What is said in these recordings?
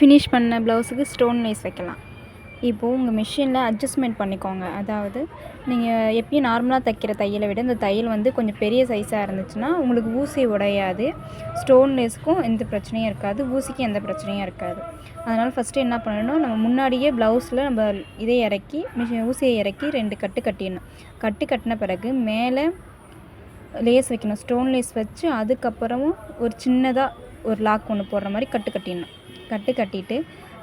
Finish பண்ண ப்ளவுஸுக்கு stone lace வைக்கலாம். இப்போது உங்கள் மிஷினில் அட்ஜஸ்ட்மெண்ட் பண்ணிக்கோங்க. அதாவது நீங்கள் எப்பயும் நார்மலாக தைக்கிற தையலை விட இந்த தையல் வந்து கொஞ்சம் பெரிய சைஸாக இருந்துச்சுன்னா உங்களுக்கு ஊசி உடையாது. ஸ்டோன் லேஸுக்கும் எந்த பிரச்சனையும் இருக்காது, ஊசிக்கும் எந்த பிரச்சனையும் இருக்காது. அதனால் ஃபஸ்ட்டு என்ன பண்ணணும், நம்ம முன்னாடியே ப்ளவுஸில் நம்ம இதை இறக்கி ஊசியை இறக்கி 2 கட்டு கட்டிடணும். கட்டின பிறகு மேலே லேஸ் வைக்கணும். ஸ்டோன் லேஸ் வச்சு அதுக்கப்புறமும் ஒரு சின்னதாக ஒரு லாக் ஒன்று போடுற மாதிரி கட்டிடணும். கட்டிட்டு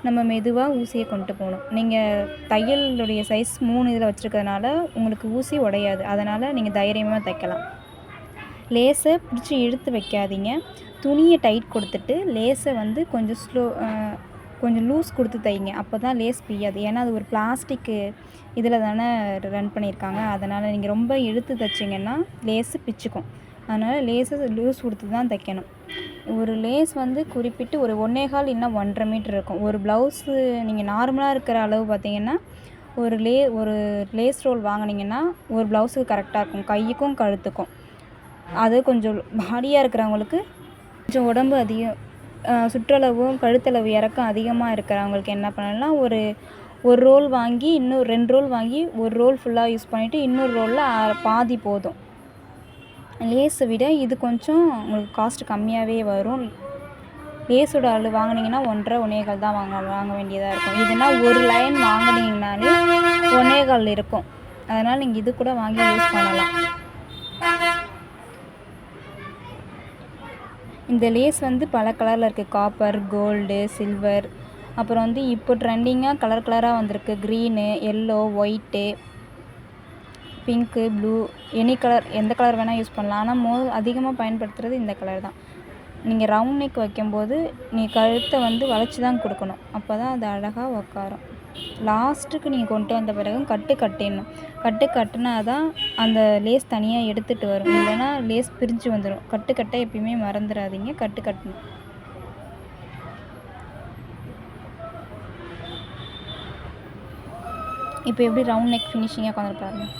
நம்ம மெதுவாக ஊசியை கொண்டு போகணும். நீங்கள் தையலுடைய சைஸ் 3 இதில் வச்சுருக்கிறதுனால உங்களுக்கு ஊசி உடையாது. அதனால் நீங்கள் தைரியமாக தைக்கலாம். லேஸை பிடிச்சி இழுத்து வைக்காதீங்க. துணியை டைட் கொடுத்துட்டு லேஸை வந்து கொஞ்சம் லூஸ் கொடுத்து தைங்க. அப்போ தான் லேஸ் பிய்யாது. ஏன்னா அது ஒரு பிளாஸ்டிக்கு இதில் தானே ரன் பண்ணியிருக்காங்க. அதனால் நீங்கள் ரொம்ப இழுத்து தைச்சிங்கன்னா லேஸு பிச்சுக்கும். அதனால் லேஸை லூஸ் கொடுத்து தான் தைக்கணும். ஒரு லேஸ் வந்து குறிப்பிட்டு ஒரு 1.25 இல்லைன்னா 1.5 மீட்டர் இருக்கும். ஒரு ப்ளவுஸு நீங்கள் நார்மலாக இருக்கிற அளவு பார்த்தீங்கன்னா ஒரு லேஸ் ரோல் வாங்கினீங்கன்னா ஒரு ப்ளவுஸுக்கு கரெக்டாக இருக்கும், கைக்கும் கழுத்துக்கும். அது கொஞ்சம் பாடியாக இருக்கிறவங்களுக்கு கொஞ்சம் உடம்பு அதிகம் சுற்றளவும் கழுத்தளவு இறக்கம் அதிகமாக இருக்கிறவங்களுக்கு என்ன பண்ணலாம், ஒரு ரோல் வாங்கி இன்னும் 2 ரோல் வாங்கி ஒரு ரோல் ஃபுல்லாக யூஸ் பண்ணிவிட்டு இன்னொரு ரோலில் பாதி போதும். லேஸை விட இது கொஞ்சம் உங்களுக்கு காஸ்ட் கம்மியாகவே வரும். லேஸோட அளவு வாங்கினீங்கன்னா 1.5 தான் வாங்க வேண்டியதாக இருக்கும். இதுனா ஒரு லைன் வாங்கினீங்கனாலே 1.25 இருக்கும். அதனால் நீங்கள் இது கூட வாங்கி யூஸ் பண்ணலாம். இந்த லேஸ் வந்து பல கலரில் இருக்குது. காப்பர், கோல்டு, சில்வர், அப்புறம் வந்து இப்போ ட்ரெண்டிங்காக கலராக வந்திருக்கு. Green, yellow, white, pink, blue, any colour, எந்த கலர் வேணால் யூஸ் பண்ணலாம். ஆனால் அதிகமாக பயன்படுத்துகிறது இந்த கலர் தான். நீங்கள் ரவுண்ட் நெக் வைக்கும்போது நீங்கள் கழுத்தை வந்து வளைச்சி தான் கொடுக்கணும். அப்போ தான் அது அழகாக உக்காரும். லாஸ்ட்டுக்கு நீங்கள் கொண்டு வந்த பிறகு கட்டிடணும். கட்டினா தான் அந்த லேஸ் தனியாக எடுத்துகிட்டு வரும். இல்லைன்னா லேஸ் பிரிஞ்சு வந்துடும். கட்ட எப்பயுமே மறந்துடாதீங்க. கட்டணும். இப்போ எப்படி ரவுண்ட் நெக் ஃபினிஷிங்காக உட்காந்து பாருங்கள்.